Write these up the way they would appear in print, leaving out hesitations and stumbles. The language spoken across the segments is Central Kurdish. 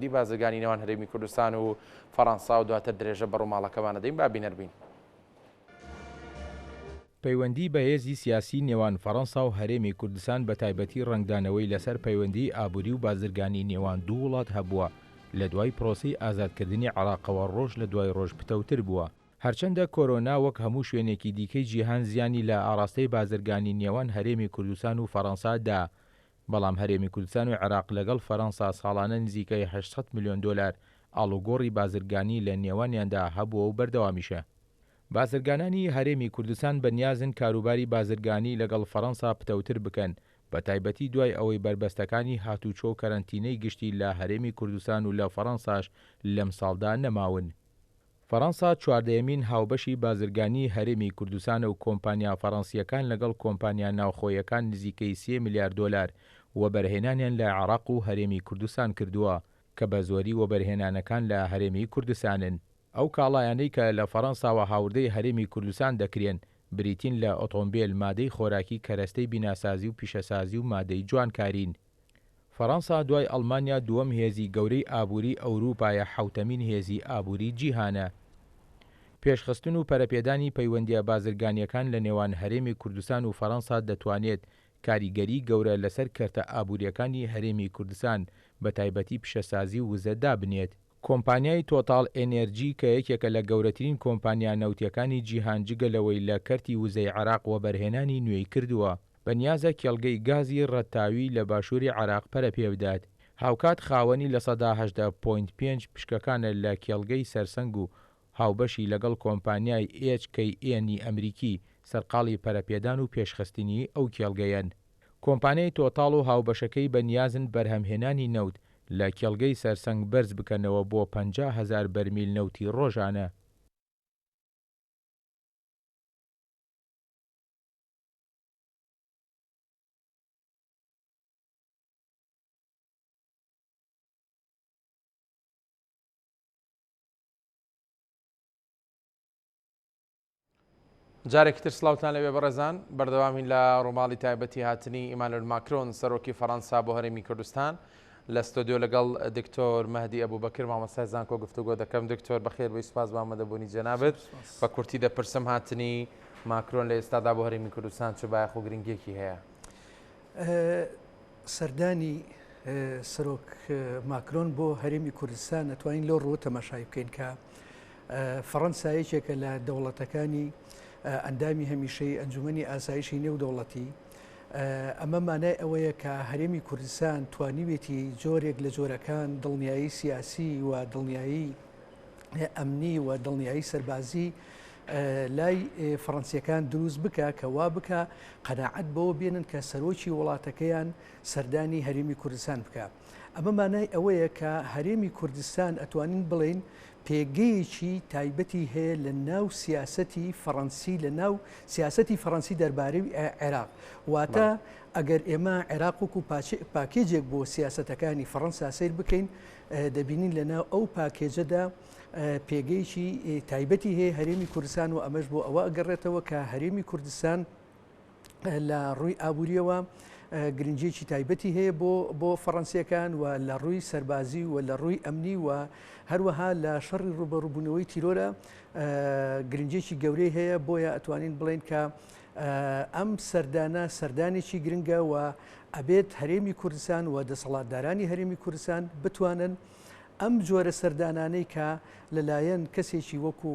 دی بازرگانی نێوان هەرێمی کوردستان و فەڕەنسا و دواتر درێژە بەڕووماڵەکەمانە دەین با بینەربین. پەیوەندی بەهێزی سیاسی نێوان فەڕەنسا و هەرێمی کوردستان بە تایبەتی ڕنگدانەوەی لەسەر پەیوەندی ئابووری و بازرگانی نێوان دوو وڵات هەبووە لە دوای پرۆسی ئازادکردنی عێراقەوە ڕۆژ لە دوای ڕۆژ پتەوتر بووە. هەرچەندە کۆرۆنا وەک هەموو شوێنێکی دیکەی جیهان زیانی لە ئاراستەی بازرگانی نێوان هەرێمی کوردستان و فەڕەنسادا، بەڵام هەرێمی کوردستان و عێراق لەگەڵ فەڕەنسا ساڵانە نزیکەی 800 میلیۆن دۆلار ئاڵوگۆڕی بازرگانی لە نێوانیاندا هەبووە و بەردەوامیشە. بازرگانانی هەرێمی کوردستان بەنیازن کاروباری بازرگانی لەگەڵ فەڕەنسا پتەوتر بکەن، بە تایبەتی دوای ئەوەی بربەستەکانی هاتوچۆ و کەرەنتینەی گشتی لە هەرێمی کوردستان و لە فەڕەنساش لەم ساڵدا نەماون. فەڕەنسا چواردەیەمین هاوبەشی بازرگانی هەرێمی کوردستان و کۆمپانیا فەڕەنسیەکان لەگەڵ کۆمپانیا ناوخۆیەکان نزیکەی 3 میلیارد دۆلار وەبەرهێنانیان لە عێراق و هەرێمی کوردستان کردووە کە بە زۆری وەبەرهێنانەکان لە هەرێمی کوردستانن. ئەو کاڵایانەی کە لە فەڕەنساوە هاوردەی هەرێمی کوردستان دەکرێن بریتین لە ئۆتۆمبیل، مادەی خۆراکی، کەرەستەی بیناسازی و پیشەسازی و مادەی جوانکارین. فەڕەنسا دوای ئەڵمانیا دووەم هێزی گەورەی ئابووری ئەوروپایە، حوتەمین هێزی ئابووری جیهانە. پێشخستن و پەرەپێدانی پەیوەندیە بازرگانیەکان لە نێوان هەرێمی کوردستان و فەڕەنسا دەتوانێت کاریگەری گەورە لەسەر کەرتە ئابووریەکانی هەرێمی کوردستان بە تایبەتی پیشەسازی و وزەدا بنێت. کۆمپانیای تۆتاڵ ئێنێرجی کە یەکێکە لە گەورەترین کۆمپانیا نەوتیەکانی جیهان جگەلەوەی لە کەرتی وزەی عێراق وەبەرهێنانی نوێی کردووە، بەنیازە کێڵگەی گازی ڕەتاوی لە باشووری عێراق پەرە پێبدات. هاوکات خاوەنی لە سەدا 18.5 پشکەکانە لە کێڵگەی سەرسەنگ و هاوبەشی لەگەڵ کۆمپانیای HKN ئەمریکی سەرقاڵی پەرەپێدان و پێشخستنی ئەو کێڵگەیەن. کۆمپانیای تۆتاڵ و هاوبەشەکەی بەنیازن بەرهەمهێنانی نەوت لە کێڵگەی سەرسەنگ بەرز بکەنەوە بۆ 50,000 بەرمیل نەوتی ڕۆژانە. جارێکی تر سڵاوتان لەوێ بەڕێزان، بەردەوامین لە ڕووماڵی تایبەتی هاتنی ئیمانوئێل ماکرۆن سەرۆکی فەڕەنسا بۆ هەرێمی کوردستان. لە ستۆدیۆ لەگەڵ دکتۆر مەهدی ئەبوبەکر مامۆستای زانکۆ گفتوگۆ دەکەم. دکتۆر بەخێر بەی سوپاس بە ئامادەبوونی جەنابەت. بە کورتی دەپرسم هاتنی ماکرۆن لە ئێستادا بۆ هەرێمی کوردستان چ بایەخ و گرنگێکی هەیە؟ سەردانی سەرۆک ماکرۆن بۆ هەرێمی کوردستان نەتوانین لەو ڕۆ تەماشای بکەین کە فەڕەنسا یەکێکە لە دەوڵەتەکانی ئەندامی هەمیشەی ئەنجومەنی ئاسایشی نێودەوڵەتی. ئەمە مانای ئەوەیە کە هەرێمی کوردستان توانیوێتی جۆرێک لە جۆرەکان دڵنیایی سیاسی و دڵنیایی ئەمنی و دڵنیایی سەربازی لای فەڕەنسیەکان دروست بکە کە وا بکە قەناعەت بەوە بێنن کە سەرۆکی وڵاتەکەیان سەردانی هەرێمی کوردستان بکە. ئەمە مانای ئەوەیە کە هەرێمی کوردستان ئەتوانین بڵێن پێگەیەکی تایبەتی هەیە لە ناو سیاسەتی فەڕەنسی، لە ناو سیاسەتی فەڕەنسی دەربارەی عێراق. واتە ئەگەر ئێمە عێراق وەکو پاکێجێک بۆ سیاسەتەکانی فەڕەنسا سیر بکەین، دەبینین لە ناو ئەو پاکێجەدا پێگەیەکی تایبەتی هەیە هەرێمی کوردستان و ئەمەش بۆ ئەوە ئەگەڕێتەوە کە هەرێمی کوردستان لە ڕووی ئابووریەوە گرنگێکی تایبەتی هەیە بۆ فەڕەنسیەکان و لە ڕووی سەربازی و لە ڕووی ئەمنی و هەروەها لە شەڕی ڕوبەڕووبوونەوەی تیرۆرە گرنگێکی گەورەی هەیە. بۆیە ئەتوانین بڵێن کە ئەم سەردانە سەردانێکی گرنگە و ئەبێت هەرێمی کوردستان و دەسەڵاتدارانی هەرێمی کوردستان بتوانن ئەم جۆرە سەردانانەی کە لەلایەن کەسێکی وەکو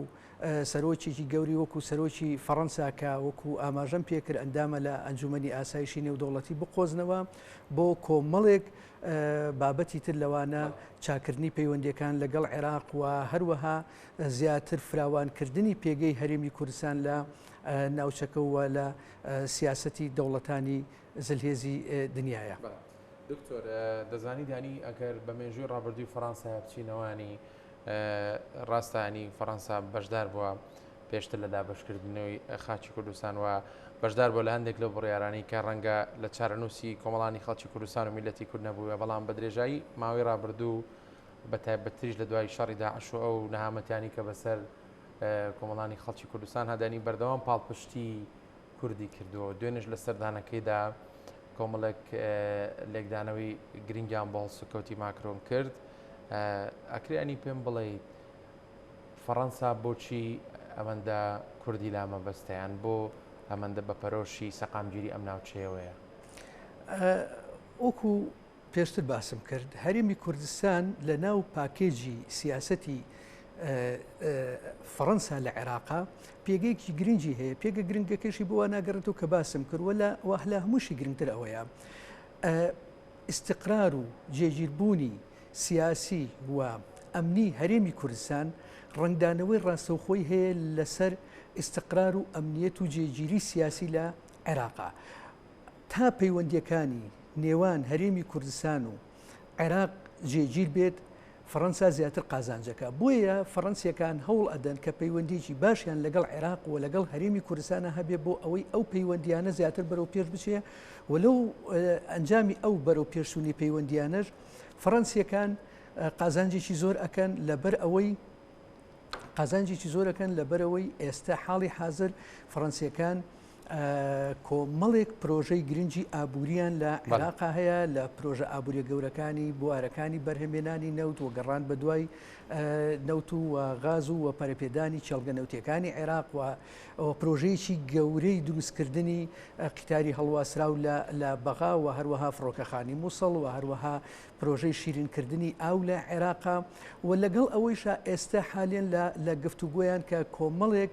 سەرۆکێکی گەوری وەکو سەرۆکی فەڕەنسا کە وەکو ئاماژەم پێکرد ئەندامە لە ئەنجومەنی ئاسایشی نێودەوڵەتی بقۆزنەوە بۆ کۆمەڵێک بابەتی تر لەوانە چاکردنی پەیوەندیەکان لەگەڵ عێراق و هەروەها زیاتر فراوانکردنی پێگەی هەرێمی کوردستان لە ناوچەکە و لە سیاسەتی دەوڵەتانی زلهێزی دنیاە. دکتۆر دەزانی دانی ئەگەر بە مێژووی ڕابردووی فەڕەنسا بچینەوەی ڕاستانی فەڕەنسا بەشدار بووە پێشتر لە دابەشکردنەوەی خاچی کوردستان و بەشدار بۆ لە هەندێک لەو بڕیارانەی کە ڕەنگە لە چارەنووسی کۆمەڵانی خەڵکی کوردستان و میلەتی کورد نەبووە، بەڵام بە درێژایی ماوەی ڕابردوو بە تایبەتریش لە دوای شەڕی داعش و ئەو نەهامەتیانی کە بەسەر کۆمەڵانی خەڵکی کوردستان هەدانی بەردەوام پاڵپشتی کوردی کردووە. دوێنێش لە سەردانەکەیدا کۆمەڵێک لێکدانەوەی گرنگیان بۆ هەڵسوکەوتی ماکرۆن کرد ئەکرێنی پێم بڵێ فەڕەنسا بۆچی ئەمەندە کوردی لامە بەستیان بۆ ئەمەندە بە پەرۆشی سەقامگیری ئەم ناوچەیەوەیە؟ وەکو پێشتر باسم کرد هەرێمی کوردستان لە ناو پاکێجی سیاسەتی فەڕەنسا لە عێراقا پێگەیەکی گرنگی هەیە. پێگە گرنگەکەشی بۆ ناگەڕێتەوە کە باسم کرد وەلا هەمووشی گرنگتر ئەوەیە استقرار و جێگیربوونی سیاسی و ئەمنی هەرێمی کوردستان ڕنگدانەوەی ڕاستەوخۆی هەیە لەسەر استقرار و ئەمنیەت و جێگیری سیاسی لە عێراقا. تا پەیوەندیەکانی نێوان هەرێمی کوردستان و عێراق جێگیر بێت فەڕەنسا زیاتر قازانجەکە. بۆیە فەڕەنسیەکان هەوڵ ئەدەن کە پەیوەندیی باشیان لەگەڵ عێراق و لەگەڵ هەرێمی کوردستانە هەبێ بۆ ئەوەی ئەو پەیوەندیانە زیاتر بەرەو پێش بچێ و لەو ئەنجامی ئەو بەرەو پێشوونی پەیوەندیانەش فەڕەنسیەکان قازانجێکی زۆر ئەکەن لەبەرەوەی ئێستا حاڵی حاضر فەڕەنسیەکان کۆمەڵێک پرۆژەی گرنگی ئابووریان لە عێراقا هەیە لە پرۆژە ئابووریە گەورەکانی بوارەکانی بەرهەمێنانی نەوت و گەڕان بە دوای نەوت و غاز و پەرەپێدانی چێڵگە نەوتیەکانی عێراق و پرۆژەیەکی گەورەی دروستکردنی قیتاری هەڵواسراو لە بەغا و هەروەها فڕۆکەخانی مووسڵ و هەروەها پرۆژەی شیرینکردنی ئاو لە عێراقا و لەگەڵ ئەوەیشا ئێستا حالێن لە گفتوگۆیان کە کۆمەڵێک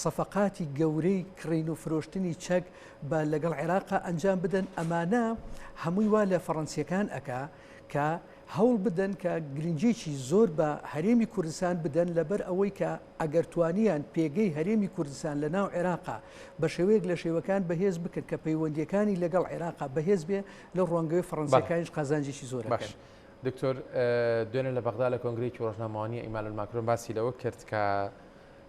سەفقاتی گەورەی کڕین و فرۆشتنی چەک بە لەگەڵ عێراقا ئەنجام بدەن. ئەمانە هەمووی وا لە فەڕەنسیەکان ئەکا کە هەوڵ بدەن کە گرنگێکی زۆر بە هەرێمی کوردستان بدەن لەبەر ئەوەی کە ئەگەر توانیان پێگەی هەرێمی کوردستان لە ناو عێراقا بە شێوەیەک لە شێوەکان بەهێز بکرد کە پەیوەندیەکانی لەگەڵ عێراقا بەهێز بێ لە ڕوانگەوەی فەڕەنسیەکانیش قازانجێکی زۆر باش. دکتۆر دوێنێ لە بەغدا لە کۆنگرێکی ڕۆژنامەوانی ئیمانوئێل ماکرۆن باسی لەوە کرد کە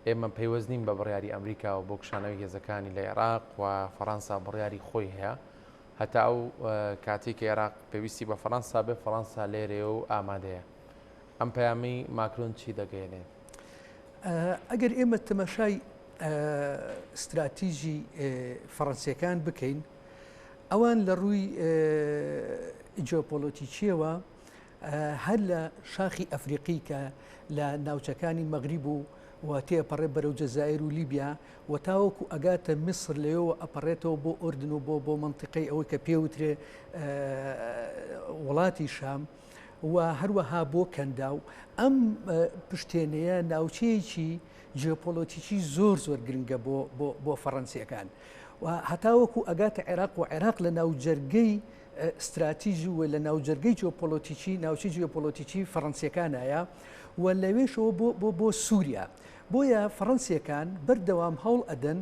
ئێمە پەیوەستین بە بڕیاری ئەمریکا و بۆ کشانەوەی هێزەکانی لە عێراق و فەڕەنسا بڕیاری خۆی هەیە هەتا ئەو کاتێک عێراق پێویستی بە فەڕەنسا بێ فەڕەنسا لێرێ و ئامادەیە. ئەم پەیامی ماکرۆن چی دەگەێنێت؟ ئەگەر ئێمە تەماشای استراتیژی فەڕەنسیەکان بکەین ئەوان لە ڕووی جیۆپۆلۆتیکیەوە هەر لە شاخی ئەفریقی کە لە ناوچەکانی مەغریب و تێپەڕێ بەرەو جەزایر و لیبیا و تاوەکو ئەگاتە میسر لەوە ئەپەڕێتەوە بۆ ئوردن و بۆ منتیقەی ئەوەی کە پێوترێ وڵاتی شام و هەروەها بۆ کەنداو ئەم پشتێنەیە ناوچەیەکی جیۆپۆلۆتیکی زۆر گرنگە بۆ فەڕەنسیەکان و هەتاوەکو ئەگاتە عێراق و عێراق لە ناوجەرگەی استراتیژی و لە ناوجەرگەی جیۆپۆلۆتیکی ناوچەی جیۆپۆلۆتیکی فەڕەنسیەکانایە و لەوێشەوە بۆ سووریا. بۆیە فەڕەنسیەکان بەردەوام هەوڵ ئەدەن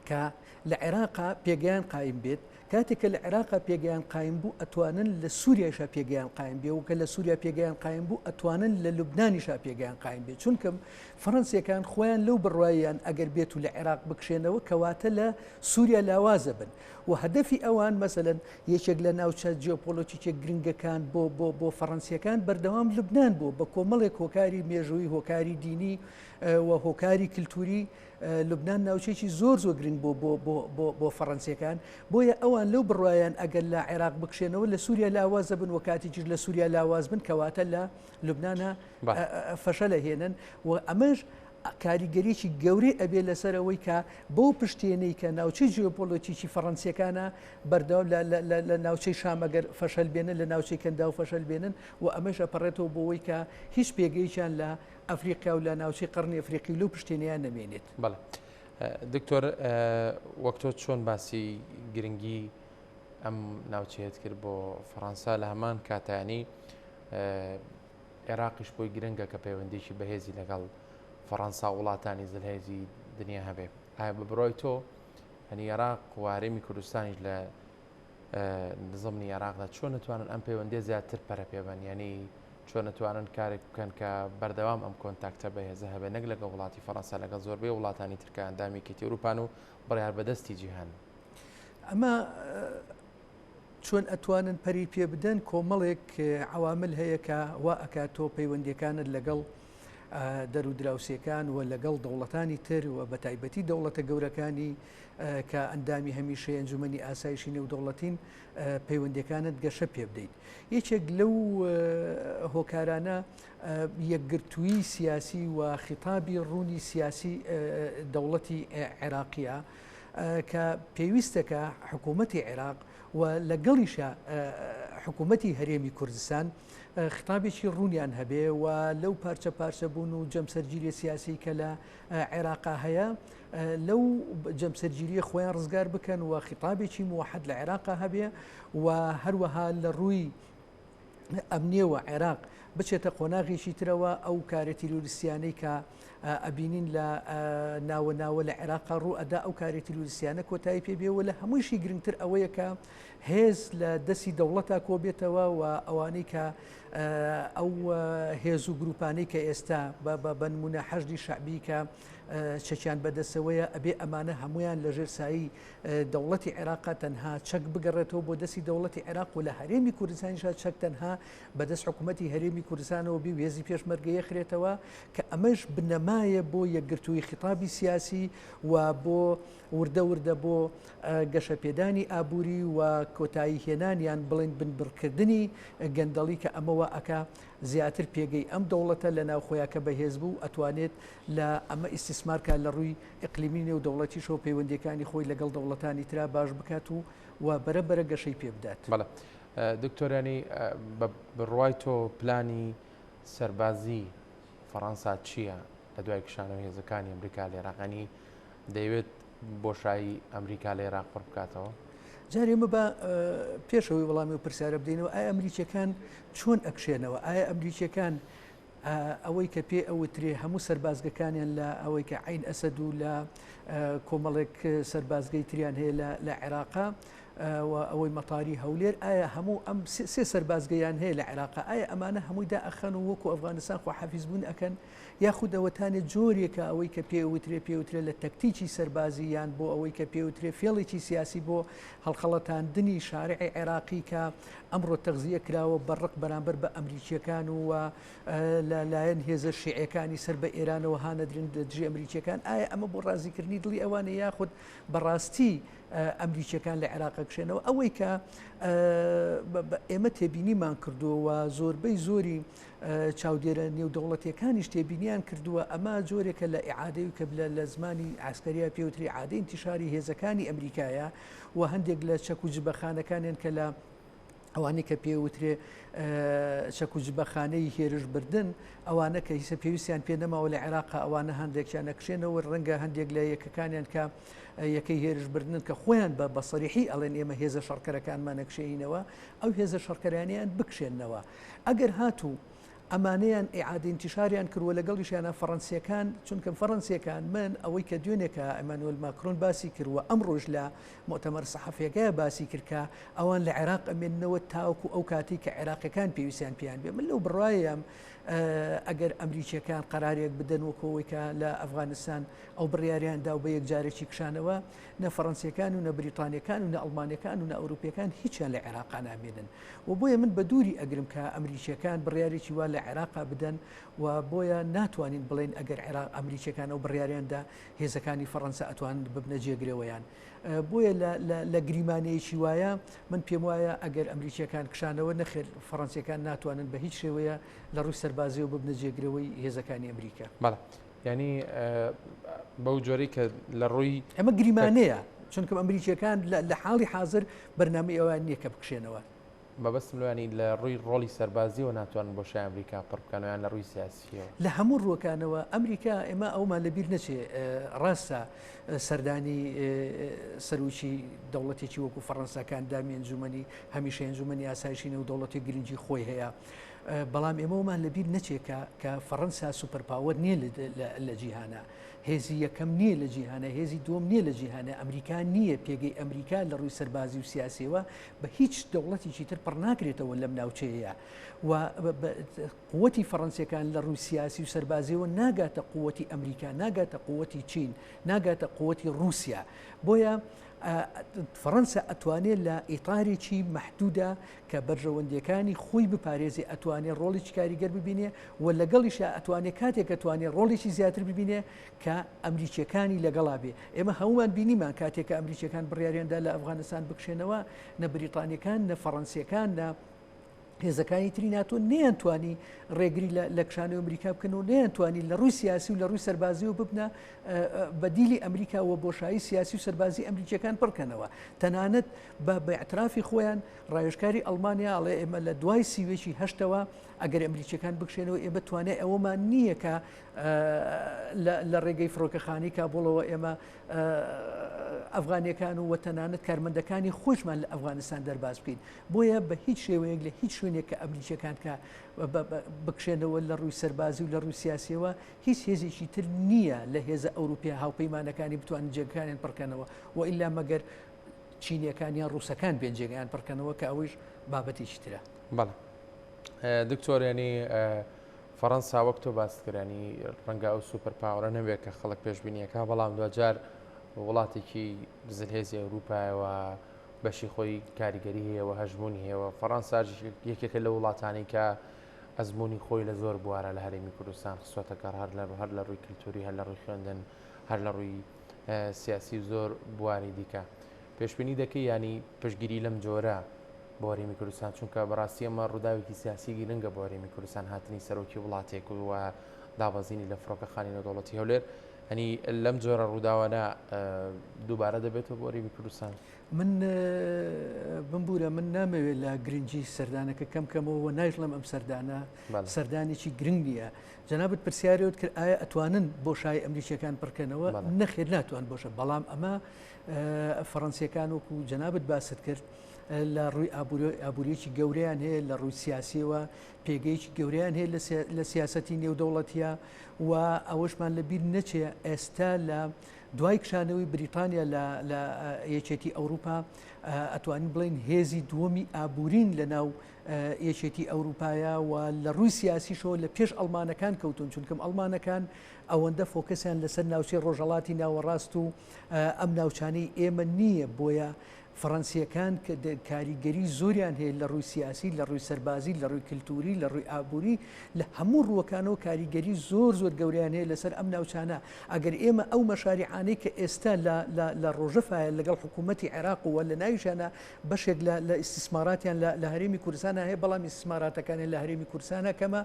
کە لە عێراقا پێگەیان قایم بێت کاتێککە لە عێراقا پێگەیان قایم بوو ئەتوانن لە سووریاشا پێگەیان قایم بێ و کە لە سووریا پێگەیان قایم بوو ئەتوانن لە لوبنانیشا پێگەیان قایم بێت چونکەم فەڕەنسیەکان خۆیان لەو بڕواییان ئەگەر بێت و لە عێراق بکشێنەوە کەواتە لە سووریا لاوازە بن و هەدەفی ئەوان مەسەلەن یەکێک لە ناوچە جیۆپۆلۆتیکێک گرنگەکان بۆ فەڕەنسیەکان بەردەوام لوبنان بوو بە کۆمەڵێک هۆکاری مێژووی هۆکاری دینی و هۆکاری کللتوری لوبنان ناوچێکی زۆر گرنگ بۆ فەڕەنسیەکان بۆیە ئەوان لەو بڕوایان ئەگەر لە عێراق بکشێنەوە لە سووریا لاوازە بن و کاتیجر لە سووریا لاواز بن کەواتە لە لوبنانە فەشە لە هێنن و ئەمەش کاریگەریی گەورەی ئەبێ لەسەرەوەی کە بۆ پشتێنەی کە ناوچەی جیۆپۆلۆتیکی فەڕەنسیەکانە بەردەوام لە ناوچەی شامەگەر فەشەل بێنن لە ناوچەی کەندا و فەشەل بێنن و ئەمەش ئەپەڕێتەوە بۆەوەی کە هیچ پێگەیشان لە ئەفریقا و لە ناوچەی قەرنی ئەفریقی لەو پشتێنیان نەمێنێت. بەڵێ دکتۆر وەک تۆ چۆن باسی گرنگی ئەم ناوچەیەت کرد بۆ فەڕەنسا لە هەمان کاتانی عێراقیش بۆی گرنگە کە پەیوەندیشی بەهێزی لەگەڵ فەڕەنسا وڵاتانی زلهێزی دنیا هەبێ. ئایا بە بڕۆی تۆ هەنی عێراق و هەرێمی کوردستانیش لە نظامنی عێراقدا چۆن نتوانن ئەم پەیوەندیە زیاتر پەرە پێبن یعنی چۆن نتوانن کارێک بکەن کە بەردەوام ئەم کۆنتاکتە بەهێزە هەبێ نەک لەگە وڵاتی فەڕەنسا لەگەڵ زۆربەی وڵاتانی ترکە ئەندامێکی ئەوروپان و بڕیار بەدەستی جیهان. ئەمە چۆن ئەتوانن پەری پێ بدەن کۆمەڵێک عوامل هەیە کە وا ئەکاتۆ پەیوەندیەکانت لەگەڵ دەرو دراوسەکان و لەگەڵ دەوڵەتانی تر و بە تایبەتی دەوڵەتە گەورەکانی کە ئەندامی هەمیشەیە ئەنجومەنی ئاسایشی نێودەوڵەتین پەیوەندیەکانت گەشە پێ بدەیت. یەکێک لەو هۆکارانە یەکگرتووی سیاسی و خیتابی ڕوونی سیاسی دەوڵەتی عێراقیە کە پێویستەکە حکوومەتی عێراق و لەگەڵیشە حکوومەتی هەرێمی کوردستان خطابێکی ڕوونیان هەبێ و لەو پارچە پارچە بوون و جەمسەرگیری سیاسی کە لە عێراقا هەیە لەو جەمسەرگیریە خۆیان ڕزگار بکەن و خطابێکی موحد لە عێراقا هەبێ و هەروەها لە ڕووی ئەمنیەوە عێراق بچێتە قۆناغێکی ترەوە ئەو کارە تیرۆریستیانەی کە ئەبینین لە ناوە لە عێراقا ڕوو ئەدا ئەو کارە تیرۆریستیانە کۆتایی پێبێەوە لە هەموویشی گرنگتر ئەوەیە کە هێز لە دەستی دەوڵەتا کۆبێتەوە و ئەوانەی کە ئەو هێز و گروپانەی کە ئێستا بە نمونە حەشدی شەعبی کە چەکیان بەدەستەوەیە ئەبێ ئەمانە هەمویان لە ژێرسایی دەوڵەتی عێراقا تەنها چەک بگەڕێتەوە بۆ دەستی دەوڵەتی عێراق و لە هەرێمی کوردستانیشا چەک تەنها بەدەست حکوومەتی هەرێمی کوردستانەوە بی وێزی پێشمەرگەیە خرێتەوە کە ئەمەش بنەمایە بۆ یەکگرتووی خیتابی سیاسی و بۆ وردە بۆ گەشەپێدانی ئابووری و کۆتایی هێنانیان بڵێن بنبڕکردنی گەندەڵی کە ئەمەوە ئەکا زیاتر پێگەی ئەم دەوڵەتە لە ناوخۆیە کە بەهێز بوو ئەتوانێت لە ئەمە ئیسtisمارکە لە ڕووی ئقلیمی نێو دەوڵەتی شۆ پەیوەندیەکانی خۆی لەگەڵ دەوڵەتانی ترا باش بکات و بەرەبەرە گەشەی پێ بدات. بەڵێ دکتۆرانی بڕوای تۆ پلانی سەربازی فەڕەنسا چییە لە دوای کشانەوە هێزەکانی ئەمریکا لە عێراقانی دەیەوێت بۆشایی ئەمریکا لە عێراق پڕ بکاتەوە؟ جارێ ئێمە بە پێشەوەی وەڵامی و پرسیارە بدەینەوە ئایا ئەمریکیەکان چۆن ئەکشێنەوە؟ ئایا ئەمریکیەکان ئەوەی کە پێ ئەوترێ هەموو سەربازگەکانیان لە ئەوەی کە عین ئەسەد و لە کۆمەڵێک سەربازگەی تریان هەیە لە عێراقا و ئەوەی مەتاری هەولێر ئایا هەموو ئەم سێ سەربازگەیان هەیە لە عێراقا ئایا ئەمانە هەمووی دائەخەن و وەکو ئەفغانستان خۆ حەفیز بوون ئەکەن یاخود ئەوەتانێت جۆرێکە ئەوەی کە پێوترێ لە تەکتیکی سەربازی یان بۆ ئەوەی کە پێوترێ فێڵێکی سیاسی بۆ هەڵخەڵەتاندنی شارعی عێراقی کە ئەمڕۆ تەغزیە کراوە بەڕق بەرامبەر بە ئەمریکیەکان و لەلایەن هێزە شیعەکانی سەر بە ئێرانەوە هانەدرن دژی ئەمریکیەکان ئایا ئەمە بۆ ڕازیکردنی دڵی ئەوانە یاخود بەڕاستی ئەمریکیەکان لە عێراق کشێنەوە ئەوەی کە ئێمە تێبینیمان کردووە زۆربەی زۆری چاودێرە نێودەوڵەتیەکانیش تێبینیان کردووە ئەمە جۆرێکە لە ئیعادەی کە لە زمانی ئاسکەریا پێوتری عادەی انتیشاری هێزەکانی ئەمریکایە و هەندێک لە چەک و جبەخانەکانیان کە لە ئەوانەی کە پێوترێ چەک و جبەخانەی هێرش بردن ئەوانە کە هیچە پێویستیان پێ نەماوە لە عێراقا ئەوانە هەندێکیان نەکشێنەوە ڕەنگە هەندێک لە یەکەکانیان کە یەکەی هێرش بردن کە خۆیان بە سەریحی ئەڵێن ئێمە هێزە شەڕکەرەکانمان نەکشێنەوە ئەو هێزە شەڕکەرانیان بکشێنەوە ئەگەر هاتوو ئەمانەیان ئیعادە انتیشاریان کردووە لەگەڵیشیانە فەڕەنسیەکان چونکە فەڕەنسیەکان من ئەوەی کە دوێنێکە ئەمانوێل ماکرۆن باسی کردووە ئەمڕۆژ لە مؤتەمەر سەحەفیەکەیە باسی کردکە ئەوان لە عێراق ئەمێننەوە تاوەکو ئەو کاتی کە عێراقیەکان پێویستیان پیان بێ من لەو بڕایەم ئەگەر ئەمریکیەکان قەرارێک بدەن وەکەوەی کە لە ئەفغانستان ئەو بڕیاریاندا و بە یەکجارێکی کشانەوە نە فەڕەنسیەکان و نە بریتانیەکان و نە ئەڵمانیەکان و نە ئەوروپیەکان هیچیان لە عێراقا نامێنن و بۆیە من بە دووری ئەگرم کە ئەمریکیەکان بڕیارێکی وا لە عێراقا بدەن و بۆیە ناتوانین بڵێن ئەگەر عێراق ئەمریکیەکان ئەو بڕیاریاندا هێزەکانی فەڕەنسا ئەتوانن ببنە جێگرەوەیان بۆیە لە گریمانەیەکی وایە من پێم وایە ئەگەر ئەمریکیەکان کشانەوە نەخێر فەڕەنسیەکان ناتوانن بە هیچ شێوەیە لە ڕووی سەربازیەوە ببنە جێگرەوەی هێزەکانی ئەمریکا. بەڵێ ینی بەو جۆری کە لە ڕووی ئەمە گریمانەیە چونکە ئەمریکیەکان لە حاڵی حاضر بەرنامەی ئەوان نییە کە بکشێنەوە. بەبەستم لەوانی لە ڕووی ڕۆڵی سەربازیەوە ناتوانن بۆ شای ئەمریکا پڕ بکەنەوەیان لە ڕووی سیاسیەوە لە هەموو ڕووەکانەوە ئەمریکا ئێمە ئەومان لەبیر نەچێ ڕاستە سەردانی سەرروکی دەوڵەتێکی وەکو فەڕەنساکان دامی ئەنجومەنی هەمیشە ئەنجومەنی ئاسایشی نێو دەوڵەتی گرنگی خۆی هەیە بەڵام ئێمەمان لەبیر نەچێکە کە فەڕەنسا سوپەرپاوەر نییە لە جیهانە هێزی یەکەم نییە لە جیهانە هێزی دووەم نییە لە جیهانە ئەمریکا نییە پێگەی ئەمریکا لە ڕووی سەربازی و سیاسیەوە بە هیچ دەوڵەتێکی تر پڕ ناکرێتەوە لەم ناوچەیە و قووەتی فەڕەنسیەکان لە ڕووی سیاسی و سەربازیەوە ناگاتە قووەتی ئەمریکا ناگاتە قووەتی چین ناگاتە قووەتی رووسیا بۆیە فەڕەنسا ئەتوانێت لە ئیطارێکی محدودە کە بەرژەوەندیەکانی خۆی بپارێزی ئەتوانێت ڕۆڵێکی کاریگەر ببینێ و لەگەڵیش ئەتوانێت کاتێک ئەتوانێت ڕۆڵێکی زیاتر ببینێ کە ئەمریکیەکانی لەگەڵا بێ. ئێمە هەمومان بینیمان کاتێک کە ئەمریکیەکان بڕیاریاندا لە ئەفغانستان بکشێنەوە نە بریتانیەکان نە فەڕەنسیەکان نە هێزەکانی تری ناتۆ نەیانتوانی ڕێگری لە کشانەوە ئەمریکا بکەن و نەیانتوانی لە ڕووی سیاسی و لە ڕووی سەربازی و ببنە بەدیلی ئەمریکا و بۆشایی سیاسی و سەربازی ئەمریکیەکان پڕکەنەوە. تەنانەت بە اعترافی خۆیان ڕایشکاری ئەڵمانیا ئەڵێ ئێمە لە دوای سیوێکی هەشتەوە ئەگەر ئەمریکیەکان بکشێنەوە ئێمە توانێت ئەوەمان نییە کە لە ڕێگەی فڕۆکەخانی کابوڵەوە ئێمە ئەفغانیەکان و وەتەنانەت کارمەندەکانی خۆشمان لە ئەفغانستان دەرباز بکەین. بۆیە بە هیچ شێوەیەک لە هیچ شوێنێک کە ئەمریکیەکان کە بکشێنەوە لە ڕووی سەربازی و لە ڕووی سیاسیەوە هیچ هێزێکی تر نییە لە هێزە ئەوروپیا هاوپەیمانەکانی بتوانن جێگەکانیان پڕکەنەوە و ئیلا مەگەر چینیەکانیان ڕووسەکان بێن جێگەیان پڕکەنەوە کە ئەویش بابەتێکی ترە. بەڵێ دکتۆرێنی فەڕەنسا وەک تۆ باسکرانی ڕەنگە ئەو سوپەر پاوەڕە نەبێت کە خەڵک پێشبینیەکە بەڵام دوجار وڵاتێکی زلهێزی ئەوروپایەوە بەشی خۆی کاریگەری هەیەەوە هەژمونی هەیەەوە. فەڕەنسا یەکێکە لە وڵاتانی کە ئەزمموی خۆی لە زۆر بوارە لە هەرێمی کوردستان خسوەتە کار هەر لە ڕووی کللتوری هەر لە ڕووی خوێندن هەر لە ڕووی سیاسی زۆر بواری دیکە. پێشبینی دەکەی ینی پشتگیری لەم جۆرە بۆ هەرێمی کوردستان چونکە بەڕاستی ئەمە ڕووداوێکی سیاسی گرنگە بۆ هەرێمی کوردستان هاتنی سەرۆکی وڵاتێک و دابەزینی لە فڕۆکەخانی نەودەوڵەتی هەولێر هەنی لەم جۆرە ڕووداوانە دووبارە دەبێتەوە بۆ هەرێمی کوردستان. من بمبورە من نامەوێت لە گرنگی سەردانەکە کەمکەمەوە نایژڵم ئەم سەردانە سەردانێکی گرنگ نییە. جەنابەت پرسیارەوەت کرد ئایا ئەتوانن بۆشای ئەمریکیەکان پڕکەنەوە نەخێر ناتوان بۆشە بەڵام ئەمە فەڕەنسیەکان وەکو جەنابەت باست کرد لە ڕووی ئابوووریەکی گەورەیان هەیە لە ڕووی سیاسیەوە پێگەیکی گەورەیان هەیە لە سیاسەتی نێودەوڵەتیە و ئەوەشمان لەبیر نەچێ ئێستا لە دوای کشانەوەی بریتانیا لە یەکێتی ئەوروپا ئەتوانین بڵین هێزی دووەمی ئابوورین لە ناو یەکێتی ئەوروپایە و لە ڕووی سیاسیشەوە لە پێش ئەڵمانەکان کەوتون چونکەم ئەڵمانەکان ئەوەندە فۆکەسیان لەسەر ناوچەی ڕۆژهەڵاتی ناوەڕاست و ئەم ناوچانەی ئێمە نییە. بۆیە فەڕەنسیەکان کە کاریگەری زۆریان هەیە لە ڕووی سیاسی لە ڕووی سەربازی لە ڕووی کللتوری لە ڕووی ئابووری لە هەموو ڕووەکانەوە کاریگەری زۆر گەوریان هەیە لەسەر ئەم ناوچانە. ئەگەر ئێمە ئەو مەشاریعانەی کە ئێستا لە ڕۆژەفایە لەگەڵ حکوومەتی عێراق و لە ناویشانە بەشێک لە ئیسtisماراتیان لە هەرێمی کوردستانە هەیە بەڵام ئیسtisماراتەکانی لە هەرێمی کوردستانە کەمە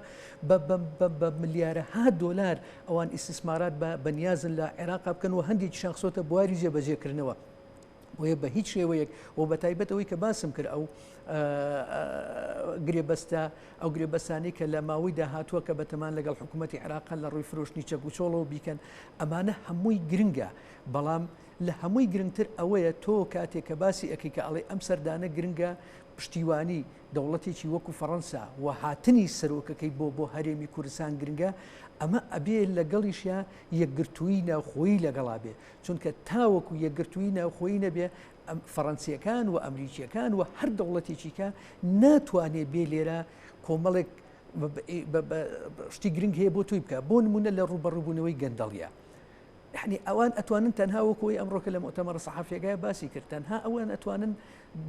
بە ملیارەها دۆلار ئەوان ئیسtisمارات بەنیازن لە عێراق بکەن و هەندێکی شخصۆتە بواری جێبەجێکردنەوە. وەیە بە هیچ شێوەیەک و بە تایبەتەوەی کە باسم کرد ئەو گرێبەستانی کە لە ماوەی داهاتووە کە بەتەمان لەگەڵ حکوومەتی عێراق لە ڕووی فرۆشتنی چەگوچۆڵەوە بیکەن ئەمانە هەمووی گرنگە. بەڵام لە هەمووی گرنگتر ئەوەیە تۆ کاتێک کە باسی ئەەکەی کە ئەڵێ ئەم سەردانە گرنگە پشتیوانی دەوڵەتێکی وەکو فەڕەنسا و هاتنی سەرۆکەکەی بۆ هەرێمی کوردستان گرنگە ئەمە ئەبێ لەگەڵیشە یەکگرتووی ناوخۆیی لەگەڵا بێ چونکە تاوەکو یەکگرتووی ناوخۆیی نەبێ فەڕەنسیەکان و ئەمریکیەکان و هەر دەوڵەتێکیکە ناتوانێت بێ لێرە کۆمەڵێک شتی گرنگ هەیە بۆ توی بکە. بۆ نمونە لە ڕوبەڕووبوونەوەی گەندەڵیە يعني ئەوان ئەتوانن تەنها وەکوی ئەمڕۆکە لە مؤتەمەڕ سەحافیەکەی باسی کرد تەنها ئەوان ئەتوانن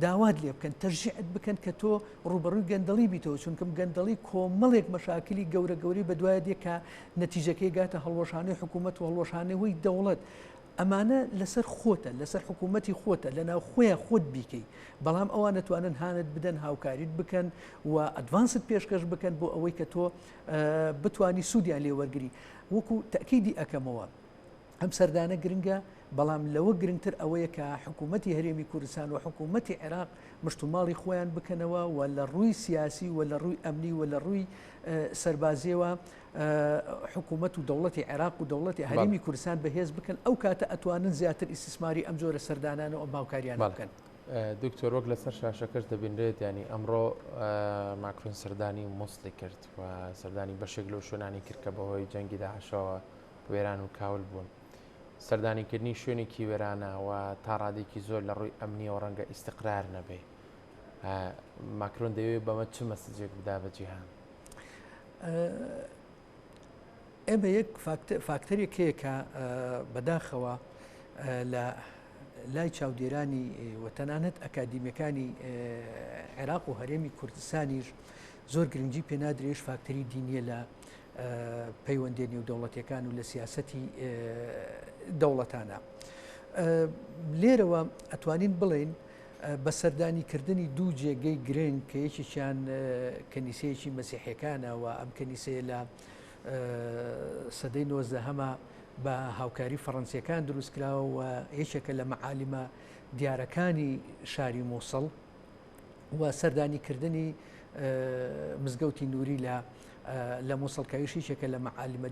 داوات لێ بکەن تەشجیعت بکەن کە تۆ ڕوبەڕووی گەندەڵی بیتەوە چونکەم گەندەڵی کۆمەڵێک مەشاکلی گەورەی بەدوایە دێ کە نەتیجەکەی گاتە هەڵوەشانەی حکوومەت و هەڵوەشانەوەی دەوڵەت. ئەمانە لەسەر خۆتە لەسەر حکوومەتی خۆتە لە ناو خۆیان خۆت بیکەی بەڵام ئەوان نەتوانن هانت بدەن هاوکاریت بکەن و ئەدڤانست پێشکەش بکەن بۆ ئەوەی کە تۆ بتوانی سوودیان لێ وەرگری. وەکو تەکیدی ئەەکەمەوە ئەم سەردانە گرنگە بەڵام لەوە گرنگتر ئەوەیە کە حکوومەتی هەرێمی کوردستان و حکوومەتی عێراق مشتوماڵی خۆیان بکەنەوە و لە ڕووی سیاسی و لە ڕووی ئەمنی و لە ڕووی سەربازیەوە حکوومەت و دەوڵەتی عێراق و دەوڵەتی هەرێمی کوردستان بەهێز بکەن ئەو کاتە ئەتوانن زیاتر ئیسtisماری ئەم جۆرە سەردانانە و باوکاریان بکەن. دکتۆر وەک لەسەر شاشەکەش دەبینرێت ینی ئەمڕۆ ماکرۆن سەردانی مووسڵی کرد و سەردانی بەشێک لەو شوێنانی کرد کە بەهۆی جەنگی داعشەوە وێران و کاول بوون. سەردانیکردنی شوێنێکی وێرانە و تا ڕادێکی زۆر لە ڕووی ئەمنیە و ڕەنگە ئیستقرار نەبێ. ماکرۆن دەوێت بەمە چ مەسجێک بدا بە جیهان؟ ئێمە یەک فاکتەرێک هەیە کە بەداخەوە لای چاودێرانی و تەنانەت ئەکادیمیەکانی عێراق و هەرێمی کوردستانیش زۆر گرنگجی پێنادرێش فاکتەری دینیە لە پەیوەندێنی و دەوڵەتیەکان و لە سیاسەتی دەوڵەتانە. لێرەوە ئەتوانین بڵێن بە سەردانیکردنی دوو جێگەی گرنگ کە یەکێکیان کەنیسەیەکی مەسیحیەکانە و ئەم کەنیسەیە لە سەدەی 19 بە هاوکاری فەڕەنسیەکان دروستکراوە و یەکێکە لە مەعالیمە دیارەکانی شاری مووسڵ و سەردانیکردنی مزگەوتی نووری لە مووسڵکەویشی یەکێکە لە مەعالیمە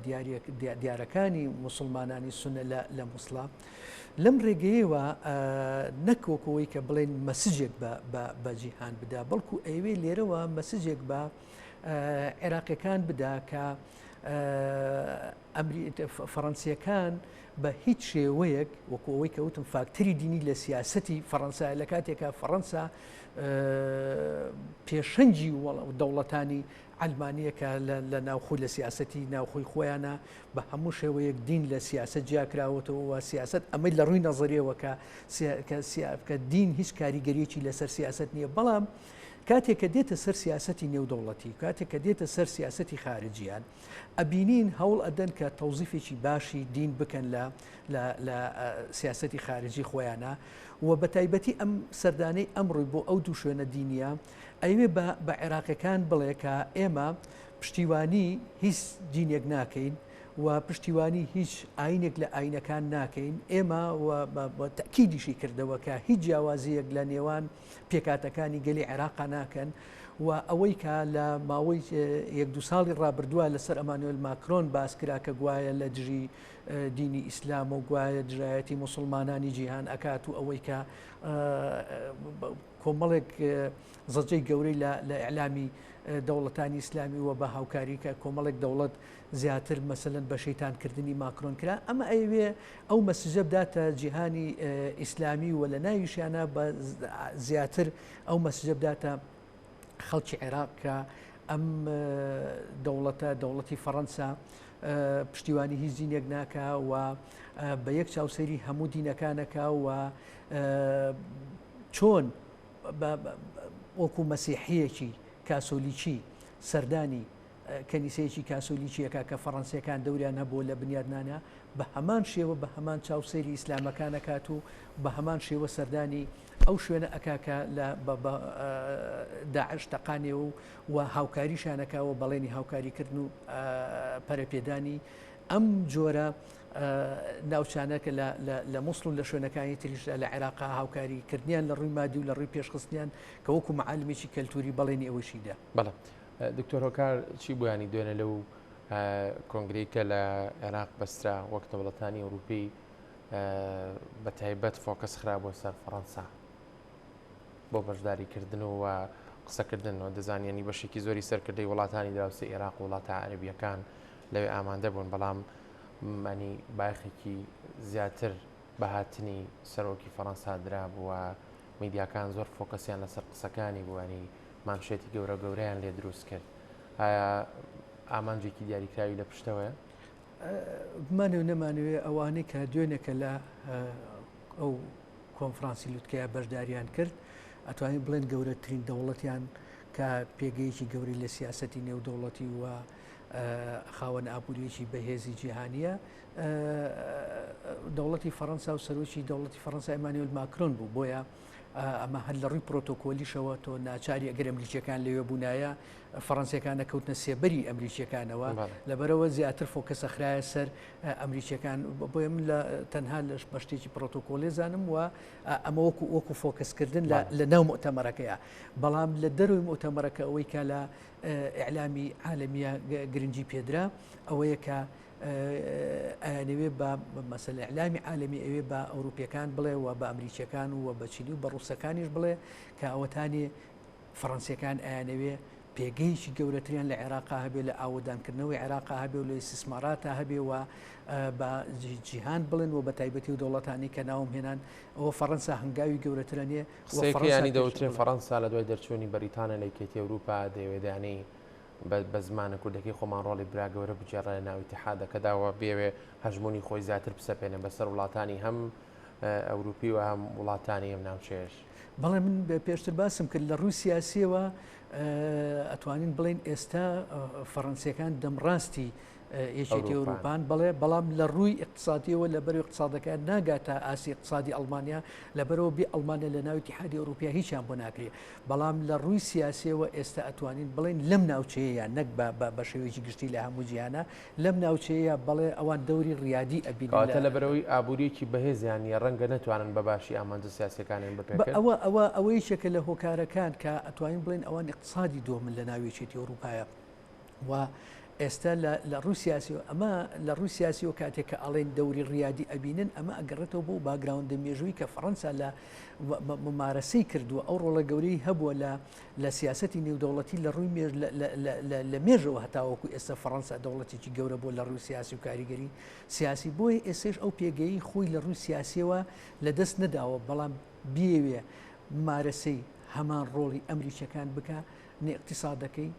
دیارەکانی موسڵمانانی سونە لە مووسڵا. لەم ڕێگەیەوە نەکۆکەوەی کە بڵێن مەسجێک بە جیهان بدا، بەڵکو ئەوێ لێرەوە مەسجێک بە عێراقیەکان بدا کە فەڕەنسیەکان بە هیچ شێوەیەک وەکو ئەوەی کەوتم فاکتەری دینی لە سیاسەتی فەڕەنسا لە کاتێکە فەڕەنسا پێشەنجی دەوڵەتانی ئەلمانیەکە لە ناوخۆی لە سیاسەتی ناوخۆی خۆیانە بە هەموو شێوەیەک دین لە سیاست جیاکراوەتەوە و سیاست ئەمەی لە ڕووی نەزەریەوە کە دین هیچ کاریگەریەکی لەسەر سیاست نییە، بەڵام کاتێک کە دێتە سەر سیاسەتی نێودەوڵەتی، کاتێک کە دێتە سەر سیاسەتی خارجیان ئەبینین هەوڵ ئەدەن کە تەوزیفێکی باشی دین بکەن لە سیاسەتی خارجی خۆیانە و بە تایبەتی ئەم سەردانەی ئەمڕۆی بۆ ئەو دوو شوێنە دینیە ئەوێ بە عێراقیەکان بڵێ کە ئێمە پشتیوانی هیچ دینێک ناکەین و پشتیوانی هیچ ئاینێک لە ئاینەکان ناکەین، ئێمە تەکیدیشی کردەوە کە هیچ جیاوازیەک لە نێوان پێکاتەکانی گەلی عێراقا ناکەن و ئەوەی کە لە ماوەی 1-2 ساڵی ڕابردووە لەسەر ئەمانوێل ماکرۆن باسکرا کە گوایە لە دژی دینی ئیسلام و گوایە دژایەتی موسڵمانانی جیهان ئەکات و ئەوەی کە کۆمەڵێک زەجەی گەورەی لە ئیعلامی دەوڵەتانی ئیسلامی و بە هاوکاری کە کۆمەڵێک دەوڵەت زیاتر مەسەلەن بە شەیتانکردنی ماکرۆن کرا، ئەمە ئەوێ ئەو مەسجە بداتە جیهانی ئیسلامی و لە ناویشیانە بە زیاتر ئەو مەسجە بداتە خەڵکی عێراق کە ئەم دەوڵەتی فەڕەنسا پشتیوانی هیچ دینێک ناکە و بە یەک چاوسەری هەموو دینەکانەکە و چۆن وەکو مەسیحیەکی کاسۆلیکی سەردانی کەنیسەیەکی کاسۆلیکیەکە کە فەڕەنسیەکان دەوریان هەبوو لە بنیادنانە بە هەمان شێوە بە هەمان چاوسەری ئیسلامەکانەکات و بە هەمان شێوە سەردانی ئەو شوێنە ئەکاکە لە داعش تەقانێ و هاوکاریشانەکەەوە بەڵێنی هاوکاریکردن و پەرەپێدانی ئەم جۆرە ناوچانەکە لە مووسڵ لە شوێنەکانی تریش لە عێراقا هاوکاریکردنیان لە ڕووی مادی و لە ڕووی پێشخستنیان کە وەکو معالمێکی کەلتوری بەڵێنی ئەوەشیدا. بەڵێ دکتۆر هۆکار چی بوویانی دوێنە لەو کۆنگرێکە لە عێراق بەسترا وەک دەوڵەتانی ئەوروپی بە تایبەت فۆکەس خرا بۆ سەر فەڕەنسا بۆ بەشداریکردن و قسەکردنەوە دەزانانی بەشێکی زۆری سەرکردەی وڵاتانی دراوسە عێراق و وڵاتە عەرەبیەکان لەوێ ئامادە بوون، بەڵام مانی باخێکی زیاتر بەهاتنی سەرۆکی فەڕەنسا درا بووە میدیاکان زۆر فۆکەسیان لەسەر قسەکانی بووانی مانشێتی گەورە گەورەیان لێ دروست کرد. ئایا ئامانجێکی دیاریکراوی لە پشتەوەیە؟ بمانێ و نەمانوێ ئەوانەی کە دوێنێکە لە ئەو کۆنفرانسی لوتکەیە بەشداریان کرد ئەتوانین بڵێن گەورەترین دەوڵەتیان کە پێگەیەکی گەوری لە سیاسەتی نێودەوڵەتی و خاوەن ئابوووریەکی بەهێزی جیهانیە دەوڵەتی فەڕەنسا و سەرۆکی دەوڵەتی فەڕەنسا ئەمانوێل ماکرۆن بوو، بۆیە ئەمە هەر لە ڕووی پرۆتۆکۆلیشەوە تۆ ناچاری ئەگەر ئەمریکیەکان لەوێ بوونایە فەڕەنسیەکانە کەوتنە سێبەری ئەمریکیەکانەوە لەبەرەوە زیاتر فۆکەسە خرایە سەر ئەمریکیەکان، بۆیە من لە تەنها لە بەشتێکی پرۆتۆکۆلی زانم و ئەمە وەکو فۆکەسکردن لە ناو مؤتەمەرەکەیە، بەڵام لە دەروی مؤتەمەرەکە ئەوەی کە لە ئیعلامی عالەمیە گرنگی پێدرا ئەوەیە کە ئەیانەوێ بە مەسەلە ئیعلامی عالەمی ئەوێ بە ئەوروپیەکان بڵێ و بە ئەمریکیەکان و بە چینی و بە ڕووسەکانیش بڵێ کە ئەوەتانی فەڕەنسیەکان ئەیانەوێ پێگەیشی گەورەتریان لە عێراقا هەبێ لە ئاودانکردنەوەی عێراقا هەبێ و لە استثماراتە هەبێ و بە جیهان بڵێن و بە تایبەتی و دەوڵەتانی کە ناوم هێنان ئەوە فەڕەنسا هەنگاوی گەورەترە نیە قسەیەکیانی دەوترێن فەڕەنسا لە دوای دەرچوونی بەریتانە لە یەکێتی ئەوروپا دەیەوێدانی بە زمانە کوردەکەی خۆمان ڕۆڵی برا گەورە بجێڕە لە ناو ئیتیحادەکەداوە بێوێ هەژمونی خۆی زیاتر بسەپێنێ بەسەر وڵاتانی هەم ئەوروپی و هەم وڵاتانی ئەم ناوچێش. بەڵێ من پێشتر باسم کرد لە ڕووی سیاسیەوە ئەتوانین بڵین ئێستا فەڕەنسیەکان دەمڕاستی یەکێتی ئەوروپان بڵێ بەڵام لە ڕووی اقتصادیەوە لە بەروی اقتصادەکان ناگاتە ئاسی اقتصادی ئەڵمانیا لەبەرەوە بێ ئەڵمانیا لە ناوی اتحادی ئەوروپیا هیچیان بۆ ناکرێت بەڵام لە ڕووی سیاسیەوە ئێستا ئەتوانین بڵین لەم ناوچەیە نەک بە شێوەیەکی گشتی لە هەموو جیهانە لەم ناوچەیە بڵێ ئەوان دەوری ڕیادی ئەبینێتە لە بەرەوەی ئابوووریەکی بەهێزیانی ڕەنگە نەتوانن بە باشی ئامانجە سیاسەکانیان بپێکن ئەوەی شێکە لە هۆکارەکان کە ئەتوانین بڵین ئەوان اقتصادی دۆمن لە ناوی یەکێتی ئەوروپایە و ئێستا لە ڕووی سیاسیەوە ئەمە لە ڕووی سیاسیەوە کاتێک کە ئەڵێن دەوری ڕیادی ئەبینن ئەمە ئەگەڕێتەوە بۆ باگراوندە مێژووی کە فەڕەنسا لە ممارەسەی کردووە ئەو ڕۆڵە گەورەی هەبووە لە سیاسەتی نێودەوڵەتی لە ڕووی لە مێژەوە هەتاوەکو ئێستا فەڕەنسا دەوڵەتێکی گەورە بۆ لە ڕووی سیاسی و کاریگەری سیاسی بۆیە ئێستش ئەو پێگەی خۆی لە ڕووی سیاسیەوە لە دەست نەداوە بەڵام بیەوێ مارەسەی هەمان ڕۆڵی ئەمریکیەکان بکە نە اقتصادەکەی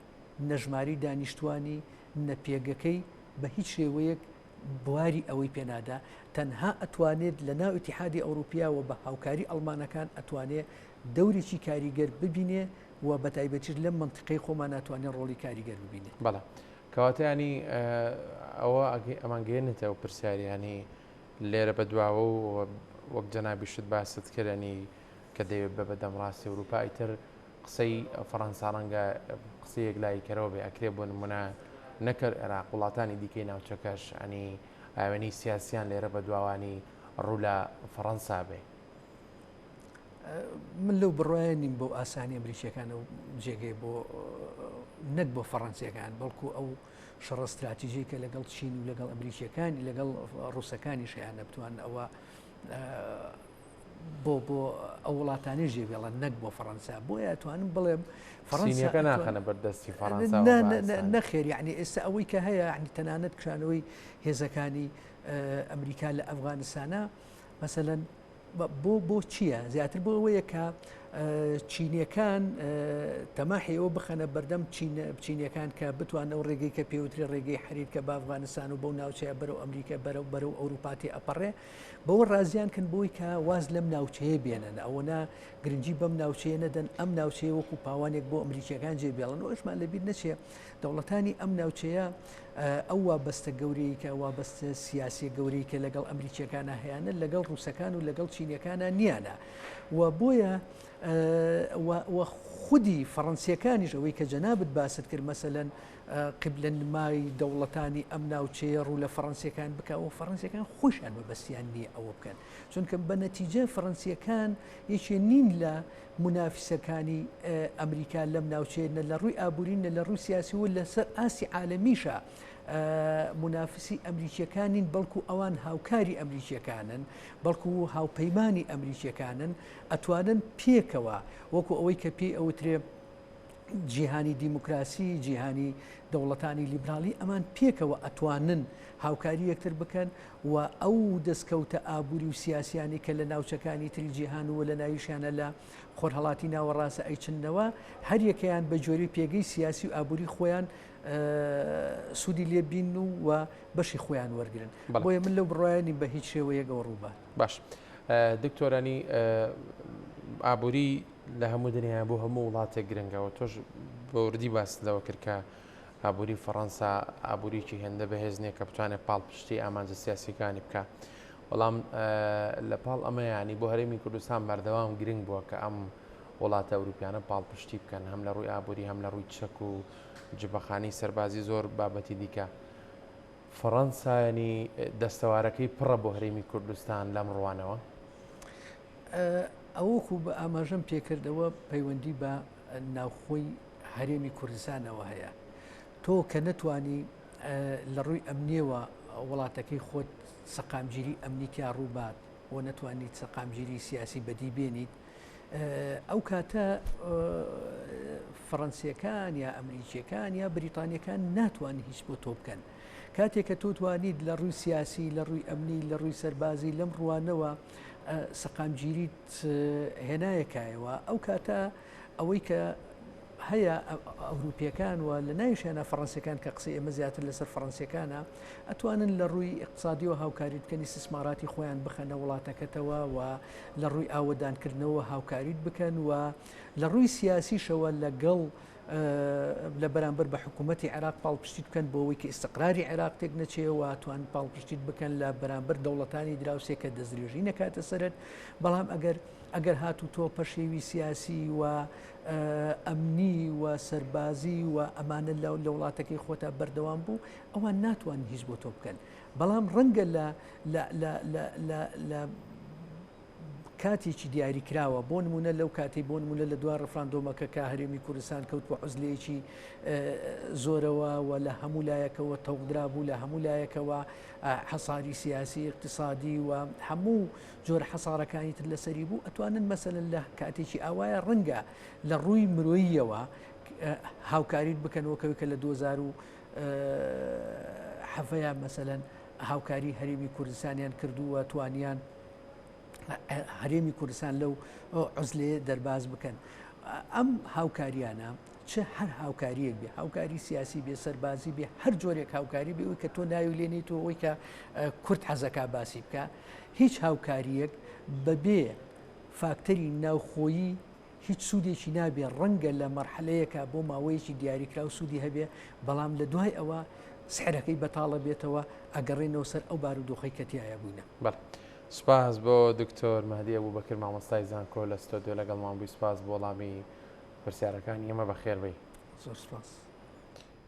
نەژماری دانیشتوانی نەپێگەکەی بە هیچ شێوەیەک بواری ئەوەی پێنادا تەنها ئەتوانێت لە ناو اتحادی ئەوروپیاوە بە هاوکاری ئەڵمانەکان ئەتوانێت دەورێکی کاریگەر ببینێ و بە تایبەتیش لەم منطقەی خۆمان ناتوانێت ڕۆڵی کاریگەر ببینێ. بەڵام کەواتەیانی ئەوە ئەمانگەێنێتەوە پرسیاریانی لێرە بەدواوە و وەک جەنابی شت باست کردنی کە دەوێت بە بەدەمڕاستی ئەوروپای تر قسەی فەڕەنسا ڕەنگە قسەیەک لای کەرەوە بێ ئەکرێ بۆ نمونە نەکرد عێراق وڵاتانی دیکەی ناوچەکەش ئەنی ئاوێنی سیاسیان لێرە بە دواوانی ڕوو لە فەڕەنسا بێ. من لەو بڕواە نیم بۆ ئاسانی ئەمریکیەکان و جێگەی بۆ نەک بۆ فەڕەنسیەکان بەڵکو ئەو شەڕە استراتیژی کە لەگەڵ چین و لەگەڵ ئەمریکیەکانی لەگەڵ ڕووسەکانی شیان نەبتوان ئەوە بۆ ئەو وڵاتانی ژێبێڵە نەک بۆ فەڕەنسا بۆیە توانم بڵێم فەڕەنسیەکە ناخەنە بەردەستی فەڕەنسا نەخێر یعنی ئێستا ئەوەی کە هەیە یعنی تەنانەت کشانەوەی هێزەکانی ئەمریکا لە ئەفغانستانە مەسەلەن بۆ چییە زیاتر بۆ ئەوەیە کە چینیەکان تەماحی ئەوە بخەنە بەردەم چینیەکان کە بتوانە ئەو ڕێگەی کە پێوتری ڕێگەی حریر کە بە ئەفغانستان و بەو ناوچەیە بەرەو ئەمریکا بەرەو ئەوروپاتی ئەپەڕێ بەوە ڕازیان کن بۆی کە واز لەم ناوچەیە بێنن ئەوەنا گرنگی بەم ناوچەیە نەدەن ئەم ناوچەیە وەکو پاوانێک بۆ ئەمریکیەکان جێبێڵن و ئەشمان لەبیر نەچێ دەوڵەتانی ئەم ناوچەیە ئەو وابەستە گەورەی کە وابەستە سیاسی گەورەی کە لەگەڵ ئەمریکیەکانە هەیەە لەگەڵ ڕووسەکان و لەگەڵ چینیەکانە نیانە و بۆیە خودی فەڕەنسیەکانیش ئەوەی کە جەنابەت باست کرد مەسەلەن قبلە نمای دەوڵەتانی ئەم ناوچەیە ڕوو لە فەڕەنسیەکان بکەوە فەڕەنسیەکان خۆشیان بەبەستیان نییە ئەوە بکەن چونکە بە نەتیجە فەڕەنسیەکان یەکێ نین لە منافسەکانی ئەمریکا لەم ناوچەیە لە ڕووی ئابوورینە لە ڕووی سیاسی و لەسەر ئاسی عالەمیشە منافسی ئەمریکیەکانین بەڵکو ئەوان هاوکاری ئەمریکیەکانن بەڵکو هاوپەیمانی ئەمریکیەکانن ئەتوانن پێکەوە وەکو ئەوەی کە پێی ئەوترێ جیهانی دیموکراسی جیهانی دەوڵەتانی لیبرالی ئەمان پێکەوە ئەتوانن هاوکاری یەکتر بکەن و ئەو دەستکەوتە ئابووری و سیاسیانی کە لە ناوچەکانی تری جیهان و لە ناویشیانە لە خۆرهەڵاتی ناوەڕاستە ئەیچنەوە هەر یەکەیان بە جۆری پێگەی سیاسی و ئابووری خۆیان سوودی لێبین و بەشی خۆیان وەرگن بۆیە من لەو بڕایانی بە هیچ شێوەیەکەوە ڕووبە. باش دکتۆرانی ئابووری لە هەموو دنیا بۆ هەموو وڵاتێک گرنگەوە تۆش بەوردی باستەوە کرد کە ئابووری فەڕەنسا ئابووریکی هێندە بەهێزنێک کە بتوانێت پاڵپشتی ئامانجە سیاسیەکانی بکە بەڵام لە پاڵ ئەمە ینی بۆ هەرێمی کوردستان بەردەوام گرنگ بووە کە ئەم وڵاتە ئەوروپیانە پاڵپشتی بکەن هەم لە ڕووی ئابووری هەم لە ڕووی چەک و جبەخانی سەربازی زۆر بابەتی دیکە فەڕەنسا ینی دەستەوارەکەی پڕە بۆ هەرێمی کوردستان لەم ڕوانەوە ئەوەکو بە ئاماژەم پێکردەوە پەیوەندی بە ناوخۆی هەرێمی کوردستانەوە هەیە تۆ کە نەتوانی لە ڕووی ئەمنیەوە وڵاتەکەی خۆت سەقامگیری ئەمنیتیا ڕووبات و نەتوانیت سەقامگیری سیاسی بەدی بێنیت ئەو کاتە فەڕەنسیەکان یا ئەمریکیەکان یا بریتانیەکان ناتوانانی هیچ بۆ تۆ بکەن کاتێک کە تۆ توانیت لە ڕووی سیاسی لە ڕووی ئەمنی لە ڕووی سەربازی لەم ڕوانەوە سەقامگیریت هێنایەکایەوە ئەو کاتە ئەوەی کە هەیە ئەوروپیەکان و لە ناویشیانە فەڕەنسیەکان کە قسەی ئێمە زیاتر لەسەر فەڕەنسیەکانە ئەتوانن لە ڕووی اقتصادیەوە هاوکاری بکەنی استثماراتی خۆیان بخەنە وڵاتەکەتەوە و لە ڕووی ئاوەدانکردنەوە هاوکاریت بکەن و لە ڕووی سیاسیشەوە لەگەڵ لە بەرامبەر بە حکوومەتی عێراق پاڵپشتیت بکەن بۆەوەی کە ئیستقراری عێراق تێک نەچێەوە توان پاڵپشتیت بکەن لە بەرامبەر دەوڵەتانی دراوسێ کە دەستدرێژی نەکاتە سەرت بەڵام ئەگەر هاتو تۆ پەشێوی سیاسی و ئەمنی و سەربازی و ئەمانە لە وڵاتەکەی خۆتا بەردەوام بوو ئەوان ناتوان هیچ بۆ تۆ بکەن بەڵام ڕەنگە لە کاتێکی دیاری کراوە بۆ نمونە لەو کاتی بۆ نمونە لە دوای ڕفراندۆمەکە کە هەرێمی کوردستان کەوت بە عوزلەیەکی زۆرەوە و لە هەموو لایەکەوە تەوقدرا بوو لە هەموو لایەکەوە حەساری سیاسی اقتصادی و هەموو جۆر حەسارەکانی تر لەسەری بوو ئەتوانن مەسەلەن لە کاتێکی ئاوایە ڕەنگە لە ڕووی مرۆییەوە هاوکاریت بکەنەوە کە لە 2007 مەسەلەن هاوکاری هەرێمی کوردستانیان کردووە توانیان هەرێمی کوردستان لەو عوزلەیە دەرباز بکەن ئەم هاوکاریانە چه هەر هاوکاریەک بێ هاوکاری سیاسی بێ سەربازی بێ هەر جۆرێک هاوکاری بێ ئەوی کە تۆ ناوی لێنیت ئەوەی کە کورد حەزەکە باسی بکە هیچ هاوکاریەک بەبێ فاکتەری ناوخۆیی هیچ سوودێکی نابێ ڕەنگە لە مەرحلەیەکە بۆ ماوەیەکی دیاریکرا و سوودی هەبێ بەڵام لە دوای ئەوە سحرەکەی بەتاڵە بێتەوە ئەگەڕێنەوە سەر ئەو بارودۆخەی کە تایە بووینە. سپاس بۆ دکتۆر مەهدی ئەبوبەکر مامۆستای زانکۆ لە ستۆدیۆ لەگەڵمان بووی سپاس بۆ وەڵامی پرسیارەکانی ئێمە بەخێر بێ. زۆر سپاس.